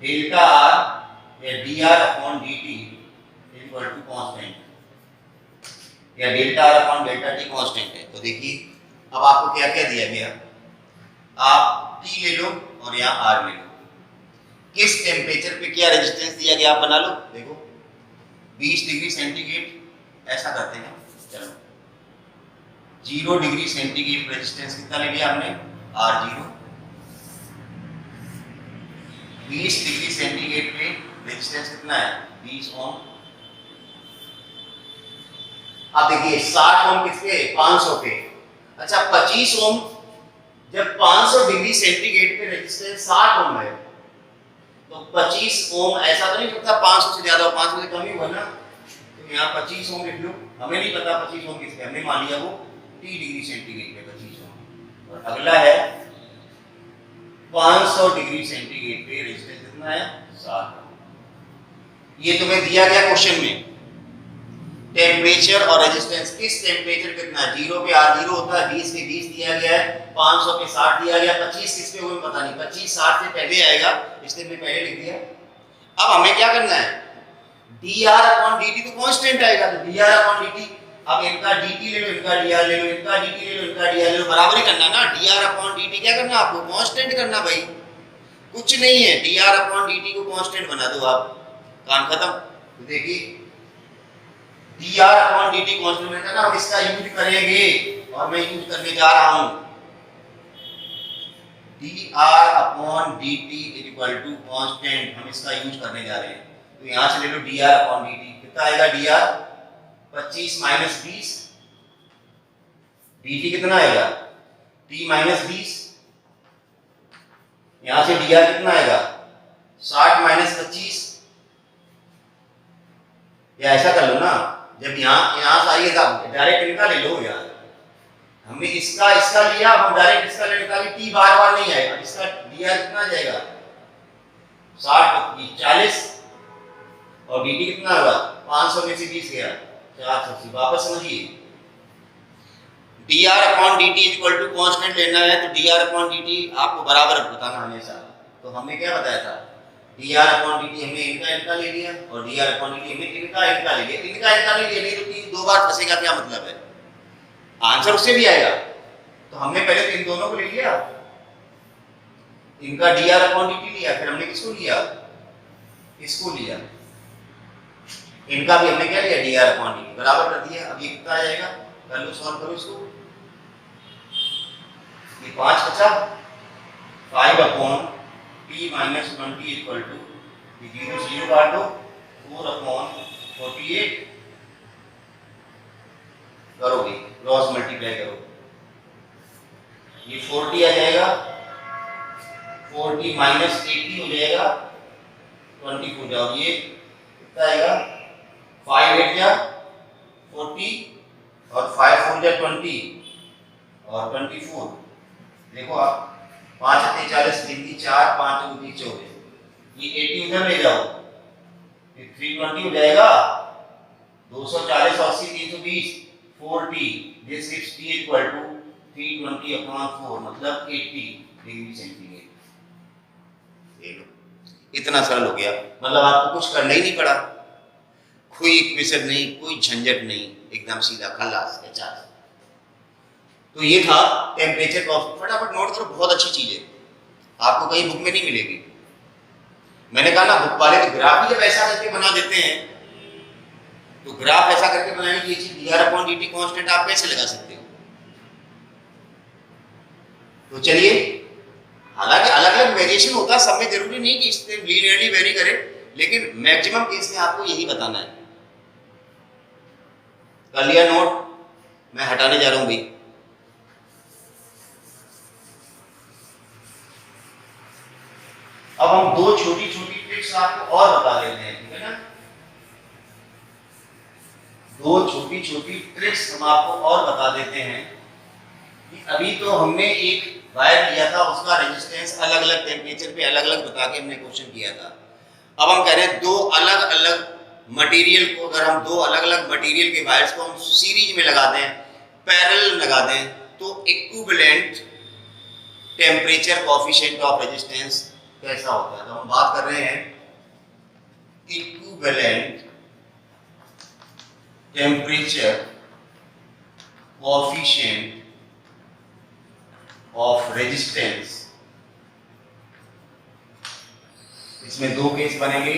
डेल्टा आर या D R upon D T equal to constant, या delta R upon delta T constant है। तो देखिए अब आपको क्या क्या दिया गया, आप टी ले लो और यहाँ आर ले लो। किस टेम्परेचर पे क्या रेजिस्टेंस दिया गया आप बना लो। देखो 20 डिग्री सेंटीग्रेड ऐसा करते हैं, चलो 0 डिग्री सेंटीग्रेड रेजिस्टेंस कितना ले लिया हमने, R0। 20 डिग्री सेंटीग्रेड पे रेजिस्टेंस कितना है, 20 ओम। अब देखिए 60 ओम किसके, 500 पे। अच्छा 25 ओम, जब 500 डिग्री सेंटीग्रेड पे रेजिस्टेंस 60 ओम है तो 25 ओम ऐसा तो नहीं सकता 500 से ज्यादा, 500 से कम ही हुआ ना, तो यहाँ 25 ओम लिख लो। हमें नहीं पता 25 ओम किसके, हमने मान लिया वो 30 डिग्री सेंटीग्रेड पे 25 ओम। और अगला है 500 डिग्री सेंटीग्रेड पे रेजिस्टेंस कितना है, 60 ओम। ये तुम्हें दिया गया क्वेश्चन में, टेम्परेचर और रेजिस्टेंस, किस टेम्परेचर कितना है, 0 पे R0 होता है, 20 पे 20 दिया गया है, 500 पे 60 दिया गया, 25 किस पे हुए पता नहीं, 25 60 से पहले आएगा, इसलिए मैं पहले लिख दिया। अब हमें क्या करना है, dr/dt तो कांस्टेंट आएगा, तो dr/dt, अब इनका dt ले लो, इनका dr ले लो, इनका dt ले लो, इनका dr ले लो, बराबर ही करना ना, dr/dt क्या करना आपको, कांस्टेंट करना भाई, कुछ नहीं है, dr/dt को कांस्टेंट बना दो आप, काम खत्म। तो देखिए dr/dt कांस्टेंट है ना, हम इसका यूज करेंगे और मैं यूज करने जा रहा हूं, dr/dt कांस्टेंट, हम इसका यूज करने जा रहे हैं। तो यहां से ले लो dr/dt, कितना आएगा dr, 25 माइनस 20, dt कितना आएगा, t माइनस 20, यहां से dr कितना आएगा, 60 माइनस 25, या ऐसा कर लो ना, जब यहां से आइएगा डायरेक्ट इनका ले लो, यार हमने इसका लिया, हम डायरेक्ट इसका ले लेता, t बार बार नहीं आएगा, इसका dr कितना जाएगा, 60 40, और dt कितना होगा, 500 में से 20 गया 480, वापस समझिए, dr/dt इक्वल टू कांस्टेंट लेना है, तो dr/dt आपको बराबर बताना हमेशा। तो हमने क्या बताया था, dr/dt हमने इनका ले लिया, और dr/dt हमने इनका ले लिया, इनका नहीं लिया, नहीं तो t दो बार फंसेगा, क्या मतलब है, आंसर उससे भी आएगा। तो हमने पहले तो इन दोनों को ले लिया, इनका dr/dt लिया, फिर हमने किसको लिया, इसको लिया, इनका भी हमने क्या लिया, dr/dt बराबर कर दिया। अब ये कितना आ जाएगा, कर लो, सॉल्व करो इसको, ये 5 बचा, 5/t माइनस 20 इक्वल टू 0 0 काट दो, 4/48 करोगे, क्रॉस मल्टीप्लाई करो, ये 40 आ जाएगा, 40 माइनस 80 हो जाएगा, 20 हो जाओ, ये कितना आएगा, 5 8 जा 40 और 5 4 जा 20 और 24, देखो आप 5 8 40 3 4 5 2 3 24, ये 80 उधर ले जाओ, ये 320 हो जाएगा, 240 80 320 40, this gives t equal to 320/4, मतलब 80 डिग्री सेंटीग्रेड। इतना सरल हो गया, मतलब आपको कुछ करना ही नहीं पड़ा, कोई इक्वेशन नहीं, कोई झंझट नहीं, एकदम सीधा खल्लास है चार। तो ये था टेम्परेचर कॉफी, फटाफट नोट करो, बहुत अच्छी चीज है, आपको कहीं बुक में नहीं मिलेगी। मैंने कहा ना, बुक वाले तो ग्राफ ही जब ऐसा करके बना देते हैं, तो ग्राफ ऐसा करके बनाने की चीज dr/dt कांस्टेंट आप कैसे लगा सकते हो। तो चलिए, हालांकि अलग अलग वेरिएशन होता है, सब में जरूरी नहीं कि इससे लीनियरली वेरी करे, लेकिन मैक्सिमम केस में आपको यही बताना है। कर लिया नोट, मैं हटाने जा रहा हूं भाई। अब हम दो छोटी छोटी ट्रिक्स आपको और बता देते हैं, ठीक है ना, दो छोटी छोटी ट्रिक्स हम आपको और बता देते हैं कि अभी तो हमने एक वायर लिया था, उसका रेजिस्टेंस अलग अलग टेम्परेचर पे अलग अलग बता के हमने क्वेश्चन किया था। अब हम कह रहे हैं दो अलग अलग मटेरियल को, अगर हम दो अलग अलग मटेरियल के वायर्स को हम सीरीज में लगा दें, पैरेलल लगा दें, तो equivalent temperature coefficient of resistance कैसा होता है। तो हम बात कर रहे हैं equivalent temperature coefficient of resistance. इसमें दो केस बनेंगे,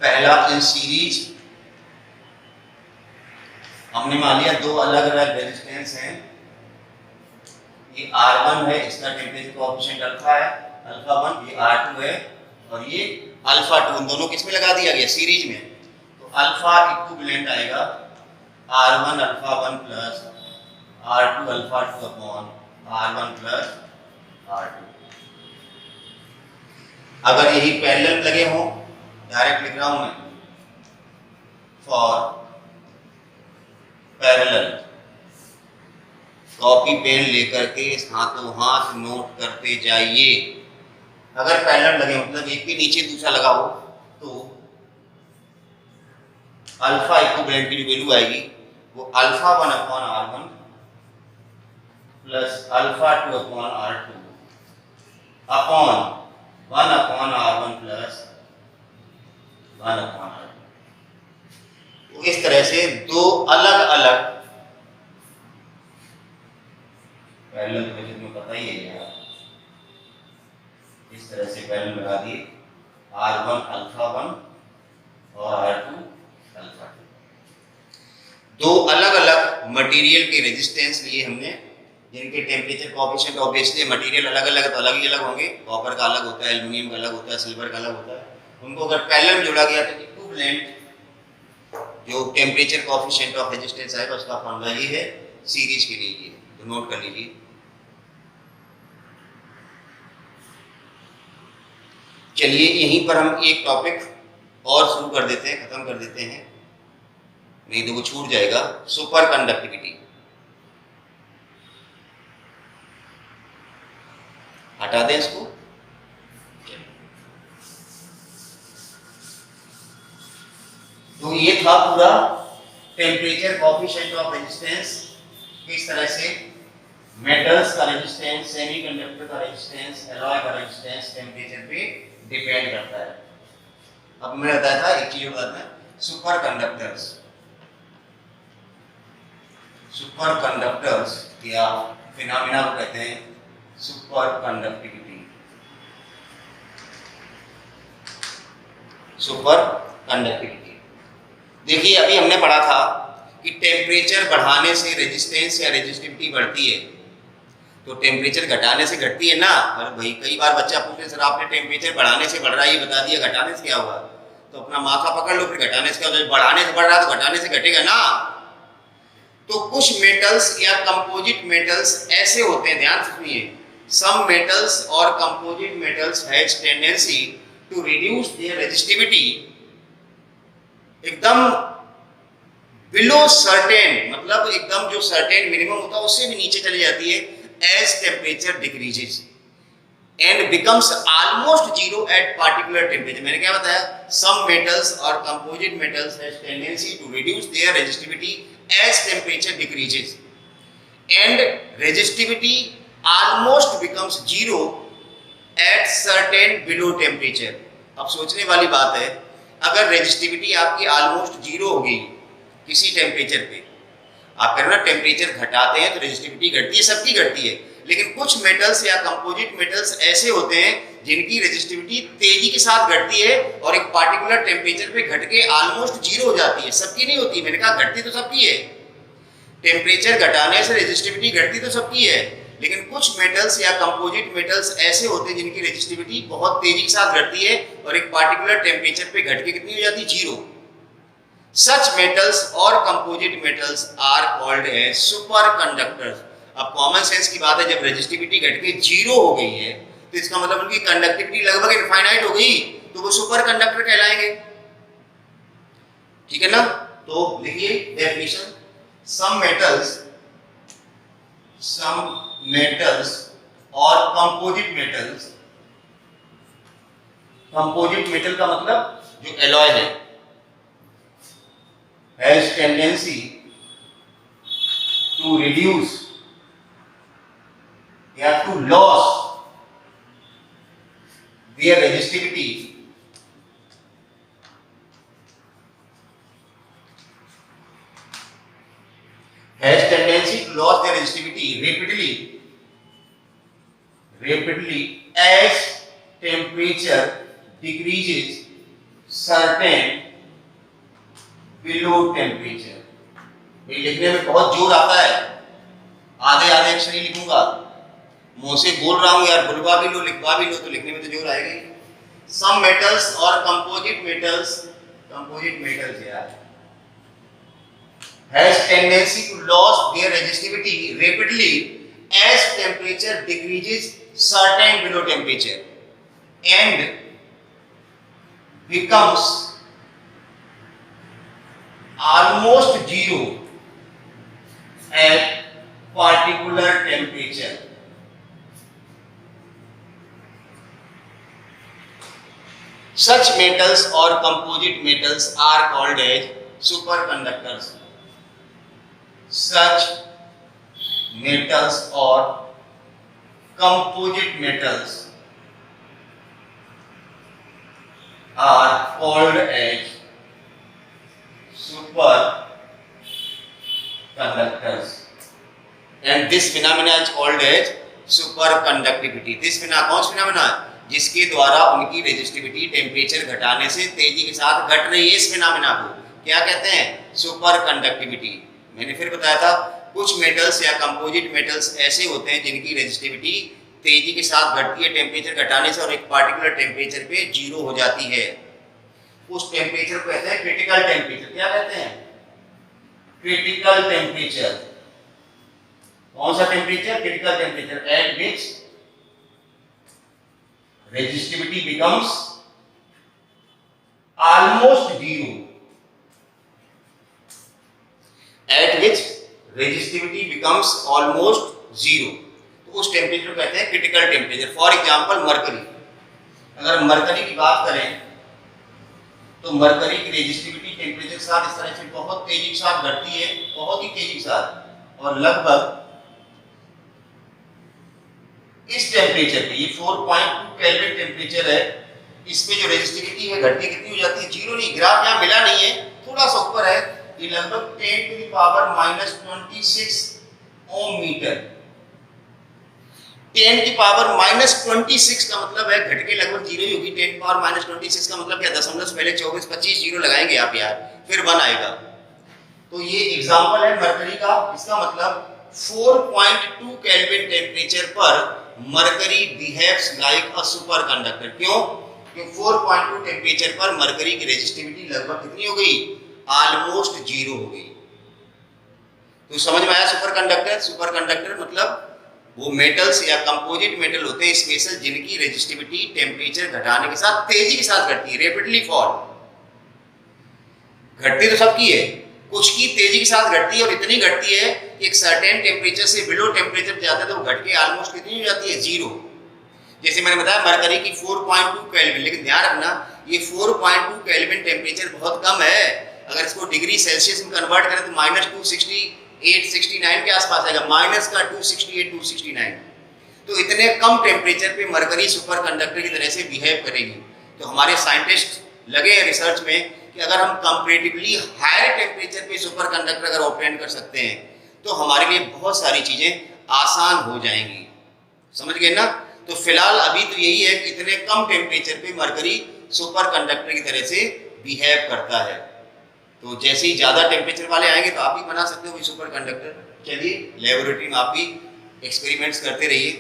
पहला इन सीरीज, हमने मान लिया दो अलग अलग रेजिस्टेंस हैं, ये R1 है, इसका टेम्परेचर कोएफिशिएंट अल्फा है, अल्फा 1, ये R2 है और ये अल्फा 2, दोनों किस में लगा दिया गया, सीरीज में। तो अल्फा इक्विवेलेंट आएगा R1 alpha 1 plus R2 alpha 2 upon R1 plus R2। अगर यही पैरेलल लगे हों, डायरेक्ट लिख रहा हूं मैं, फॉर पैरेलल, कॉपी पेन लेकर के हाथों हाथ नोट करते जाइए। अगर पैरेलल लगे, मतलब एक के नीचे दूसरा लगा हो, तो अल्फा इक्विवेलेंट की जो वैल्यू आएगी वो alpha 1 upon R1 plus alpha 2 upon R2 upon 1 upon R1 plus 1 upon R2। तो इस तरह से दो अलग अलग पैरेलल इक्वेशन में पता ही है यार, इस तरह से पैरेलल लगा दिए R1 अल्फा 1 और R2 अल्फा 2। दो अलग अलग मटेरियल के रेजिस्टेंस लिए हमने, जिनके टेम्परेचर कोएफिशिएंट ऑब्वियसली मटेरियल अलग अलग तो अलग ही अलग होंगे, कॉपर का अलग होता है, एल्युमिनियम का अलग होता है, सिल्वर का अलग होता है। उनको अगर पैरेलल में जोड़ा गया तो इक्विवेलेंट जो टेम्परेचर कोएफिशिएंट ऑफ रेजिस्टेंस आएगा उसका फॉर्मूला ये है सीरीज के लिए, ये तो नोट कर लीजिए। चलिए यहीं पर हम एक टॉपिक और शुरू कर देते हैं, खत्म कर देते हैं, नहीं तो वो छूट जाएगा। सुपर कंडक्टिविटी हटा दें इसको। तो ये था पूरा टेम्परेचर कोएफिशिएंट ऑफ रेजिस्टेंस, किस तरह से मेटल्स का रेजिस्टेंस, सेमीकंडक्टर का रेजिस्टेंस, एलॉय का रेजिस्टेंस टेम्परेचर पे डिपेंड करता है। अब मैंने बताया था एक चीज बताते हैं, सुपर कंडक्टर्स। सुपर कंडक्टर्स या फिनोमेना को कहते हैं सुपर कंडक्टिविटी। सुपर कंडक्टिविटी देखिए, अभी हमने पढ़ा था कि टेम्परेचर बढ़ाने से रेजिस्टेंस या रेजिस्टिविटी बढ़ती है, तो टेम्परेचर घटाने से घटती है ना। अरे भाई कई बार बच्चा पूछे सर आपने टेम्परेचर बढ़ाने से बढ़ रहा है ये बता दिया, घटाने से क्या हुआ? तो अपना माथा पकड़ लो, फिर घटाने से क्या होगा? बढ़ाने से बढ़ रहा तो घटाने से घटेगा ना। तो कुछ मेटल्स या कंपोजिट मेटल्स ऐसे होते हैं, ध्यान से सुनिए, सम मेटल्स और composite metals has tendency to reduce their resistivity एकदम बिलो सर्टेन, मतलब एकदम जो सर्टेन मिनिमम होता है उससे भी नीचे चली जाती है, as temperature decreases and becomes almost zero at particular temperature. मैंने क्या बताया? सम मेटल्स और composite metals has tendency to reduce their resistivity as temperature decreases and resistivity almost becomes zero at certain below temperature. अब सोचने वाली बात है, अगर रेजिस्टिविटी आपकी ऑलमोस्ट जीरो हो गई किसी टेम्परेचर पे, आप कह रहे ना टेम्परेचर घटाते हैं तो रेजिस्टिविटी घटती है, सबकी घटती है, लेकिन कुछ मेटल्स या कंपोजिट मेटल्स ऐसे होते हैं जिनकी रेजिस्टिविटी तेजी के साथ घटती है और एक पार्टिकुलर टेम्परेचर पे घट के ऑलमोस्ट जीरो हो जाती है। सबकी नहीं होती, मैंने कहा घटती तो सबकी है, टेम्परेचर घटाने से रेजिस्टिविटी घटती तो सबकी है, लेकिन कुछ मेटल्स या कंपोजिट मेटल्स ऐसे होते हैं जिनकी रेजिस्टिविटी बहुत तेजी के साथ घटती है और एक पार्टिकुलर टेम्परेचर पे घट के कितनी हो जाती है? जीरो। Such metals और composite metals are called as superconductors। अब कॉमन सेंस की बात है, जब रेजिस्टिविटी घट के जीरो हो गई है तो इसका मतलब उनकी कंडक्टिविटी लगभग इनफाइनाइट हो गई, तो वो सुपर कंडक्टर कहलाएंगे। ठीक है ना? तो लिखिए डेफिनेशन, सम मेटल्स और कंपोजिट मेटल का मतलब जो एलॉय है has tendency to reduce या to lose their resistivity has tendency to lose their resistivity rapidly as temperature decreases certain below temperature. लिखने में बहुत जोर आता है, आधे अक्षर ही लिखूंगा, मुंह से बोल रहा हूं यार, बुलवा भी लो लिखवा भी लो तो लिखने में तो जोर आएगा ही। सम मेटल्स और कंपोजिट मेटल्स यार has tendency to loss their resistivity rapidly as temperature decreases certain below temperature and becomes almost zero at particular temperature। Such metals or composite metals are called as superconductors. Such metals or composite metals are called as superconductors, and this phenomena is called as superconductivity. This कौन सा phenomena जिसके द्वारा उनकी रेजिस्टिविटी टेम्परेचर घटाने से तेजी के साथ घट रही है, इस फिनोमेना को क्या कहते हैं? Super conductivity. मैंने फिर बताया था कुछ मेटल्स या कंपोजिट मेटल्स ऐसे होते हैं जिनकी रेजिस्टिविटी तेजी के साथ घटती है टेम्परेचर घटाने से और एक पार्टिकुलर टेम्परेचर पे जीरो हो जाती है। उस टेम्परेचर को कहते हैं क्रिटिकल टेम्परेचर। क्या कहते हैं? Critical temperature. कौन सा temperature? Critical temperature at which resistivity becomes almost zero, at which resistivity becomes almost zero। तो उस टेम्परेचर को कहते हैं critical temperature. For example mercury, अगर मरकरी की बात करें तो मरकरी की रेजिस्टिविटी टेम्परेचर के साथ इस तरह से बहुत तेजी के साथ घटती है, बहुत ही तेजी के साथ, और लगभग इस टेम्परेचर पे, ये 4.2 केल्विन टेम्परेचर है, इस पे जो रेजिस्टिविटी है घटती कितनी हो जाती है? जीरो नहीं। ग्राफ यहाँ मिला नहीं है, थोड़ा सा ऊपर है, ये लगभग 10⁻26 ओम मीटर। 10⁻26 का मतलब है घट के लगभग जीरो ही होगी। 10⁻26 का मतलब क्या? दशमलव से पहले 24-25 जीरो लगाएंगे आप यार, फिर 1 आएगा। तो ये एग्जाम्पल है मरकरी का। इसका मतलब 4.2 केल्विन टेम्परेचर पर मरकरी बिहेव्स लाइक अ सुपरकंडक्टर। क्यों? क्योंकि 4.2 टेम्परेचर पर मरकरी की रेजिस्टिविटी लगभग कितनी हो गई? ऑलमोस्ट जीरो हो गई। तो समझ में आया सुपरकंडक्टर? सुपरकंडक्टर मतलब वो मेटल्स या कंपोजिट मेटल होते हैं स्पेशल, जिनकी रेजिस्टिविटी टेम्परेचर घटाने के साथ तेजी के साथ घटती है, रैपिडली फॉल। घटती तो सबकी है, कुछ की तेजी के साथ घटती है और इतनी घटती है एक सर्टेन टेम्परेचर से बिलो टेम्परेचर जाता है तो घट के ऑलमोस्ट कितनी हो जाती है? जीरो। जैसे मैंने बताया मरकरी की 4.2 केल्विन, लेकिन ध्यान रखना ये 4.2 केल्विन टेम्परेचर बहुत कम है। अगर इसको डिग्री सेल्सियस में कन्वर्ट करें तो -268-69 के आसपास आएगा, -268-269। तो इतने कम टेम्परेचर पे मरकरी सुपर कंडक्टर की तरह से बिहेव करेगी। तो हमारे साइंटिस्ट लगे हैं रिसर्च में कि अगर हम कंपैरेटिवली हायर टेम्परेचर पे सुपर कंडक्टर अगर ऑपरेट कर सकते हैं तो हमारे लिए बहुत सारी चीजें आसान हो जाएंगी। समझ गए ना? तो फिलहाल अभी तो यही है कि इतने कम टेम्परेचर पे मरकरी सुपर कंडक्टर की तरह से बिहेव करता है। तो जैसे ही ज्यादा टेम्परेचर वाले आएंगे तो आप भी बना सकते हो सुपर कंडक्टर। चलिए लेबोरेटरी में आप भी एक्सपेरिमेंट्स करते रहिए।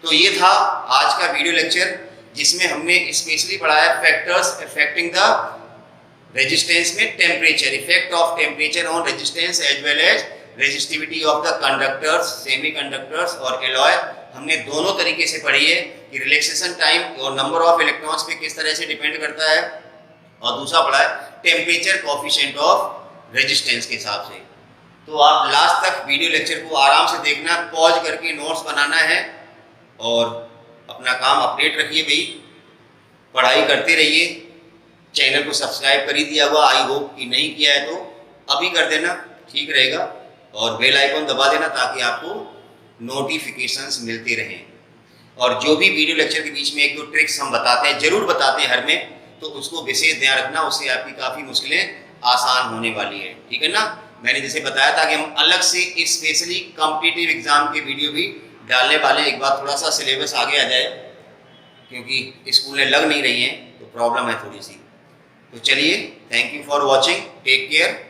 तो ये था आज का वीडियो लेक्चर, जिसमें हमने स्पेशली पढ़ाया फैक्टर्स अफेक्टिंग द रेजिस्टेंस में temperature, effect of temperature on resistance as well as resistivity of the conductors, semiconductors और एलॉय। हमने दोनों तरीके से पढ़ी है कि रिलैक्सेशन टाइम और नंबर ऑफ इलेक्ट्रॉन्स पे किस तरह से डिपेंड करता है, और दूसरा पढ़ा है टेम्परेचर कोएफिशिएंट ऑफ रेजिस्टेंस के हिसाब से। तो आप लास्ट तक वीडियो लेक्चर को आराम से देखना, पॉज करके नोट्स बनाना है और अपना काम अपडेट रखिए भाई, पढ़ाई करते रहिए। चैनल को सब्सक्राइब कर ही दिया हुआ, आई होप कि नहीं किया है तो अभी कर देना, ठीक रहेगा। और बेल आइकन दबा देना ताकि आपको नोटिफिकेशंस मिलते रहें। और जो भी वीडियो लेक्चर के बीच में एक दो ट्रिक्स हम बताते हैं, जरूर बताते हैं हर में, तो उसको विशेष ध्यान रखना, उससे आपकी काफ़ी मुश्किलें आसान होने वाली है। ठीक है ना? मैंने जैसे बताया था कि हम अलग से स्पेशली कॉम्पिटिटिव एग्जाम के वीडियो भी डालने वाले। एक बार थोड़ा सा सिलेबस आगे आ जाए, क्योंकि स्कूलें लग नहीं रही हैं तो प्रॉब्लम है थोड़ी सी। तो चलिए, thank you for watching, take care.